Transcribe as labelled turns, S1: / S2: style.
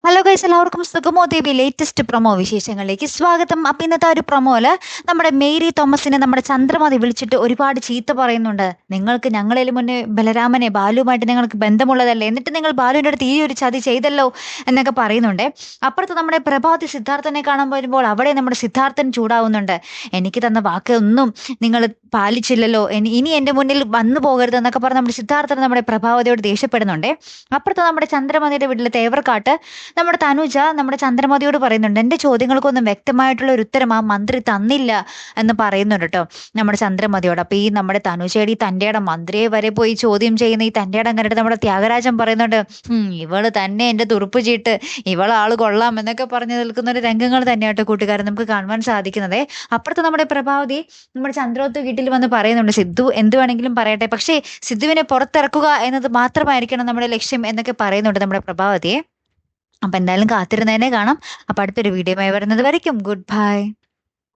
S1: Hello guys, എല്ലാവർക്കും സുഗമോ ദേവി latest promo വിശേഷങ്ങളിലേക്ക് സ്വാഗതം. അപ്പം ഇന്നത്തെ ഒരു പ്രൊമോയില് നമ്മുടെ മേരി തോമസിനെ നമ്മുടെ ചന്ദ്രമതി വിളിച്ചിട്ട് ഒരുപാട് ചീത്ത പറയുന്നുണ്ട്. നിങ്ങൾക്ക് ഞങ്ങളതിന് മുന്നേ ബലരാമനെ ബാലുവുമായിട്ട് നിങ്ങൾക്ക് ബന്ധമുള്ളതല്ലേ, എന്നിട്ട് നിങ്ങൾ ബാലുവിൻ്റെ അടുത്ത് ഈ ഒരു ചതി ചെയ്തല്ലോ എന്നൊക്കെ പറയുന്നുണ്ട്. അപ്പുറത്ത് നമ്മുടെ പ്രഭാതി സിദ്ധാർത്ഥനെ കാണാൻ വരുമ്പോൾ അവിടെ നമ്മുടെ സിദ്ധാർത്ഥൻ ചൂടാവുന്നുണ്ട്. എനിക്ക് തന്ന വാക്ക് ഒന്നും നിങ്ങൾ പാലിച്ചില്ലല്ലോ, ഇനി എൻ്റെ മുന്നിൽ വന്നു പോകരുത് എന്നൊക്കെ പറഞ്ഞ് നമ്മുടെ സിദ്ധാർത്ഥൻ നമ്മുടെ പ്രഭാവതിയോട് ദേഷ്യപ്പെടുന്നുണ്ട്. അപ്പുറത്ത് നമ്മുടെ ചന്ദ്രമതിയുടെ വീട്ടിലെ തേവർക്കാട്ട് നമ്മുടെ തനുജ നമ്മുടെ ചന്ദ്രമതിയോട് പറയുന്നുണ്ട്, എൻ്റെ ചോദ്യങ്ങൾക്കൊന്നും വ്യക്തമായിട്ടുള്ള ഒരു ഉത്തരം ആ മന്ത്രി തന്നില്ല എന്ന് പറയുന്നുണ്ട് കേട്ടോ നമ്മുടെ ചന്ദ്രമതിയോട്. അപ്പൊ ഈ നമ്മുടെ തനുജയുടെ ഈ തൻ്റെയുടെ മന്ത്രിയെ വരെ പോയി ചോദ്യം ചെയ്യുന്ന ഈ തൻ്റെയുടെ കണ്ടിട്ട് നമ്മുടെ ത്യാഗരാജൻ പറയുന്നുണ്ട്, ഇവള് തന്നെ എൻ്റെ തുറുപ്പ് ചീട്ട്, ഇവളാള് കൊള്ളാം എന്നൊക്കെ പറഞ്ഞു നിൽക്കുന്ന ഒരു രംഗങ്ങൾ തന്നെയാട്ടോ കൂട്ടുകാരൻ നമുക്ക് കാണുവാൻ സാധിക്കുന്നത്. അപ്പുറത്ത് നമ്മുടെ പ്രഭാവതി നമ്മുടെ ചന്ദ്രോത്ത് വീട്ടിൽ വന്ന് പറയുന്നുണ്ട്, സിദ്ധു എന്ത് വേണമെങ്കിലും പറയട്ടെ, പക്ഷേ സിദ്ധുവിനെ പുറത്തിറക്കുക എന്നത് മാത്രമായിരിക്കണം നമ്മുടെ ലക്ഷ്യം എന്നൊക്കെ പറയുന്നുണ്ട് നമ്മുടെ പ്രഭാവതിയെ. അപ്പൊ എന്തായാലും കാത്തിരുന്നതിനെ കാണാം. അപ്പൊ അടുത്തൊരു വീഡിയോയുമായി വരുന്നത് വരയ്ക്കും ഗുഡ് ബൈ.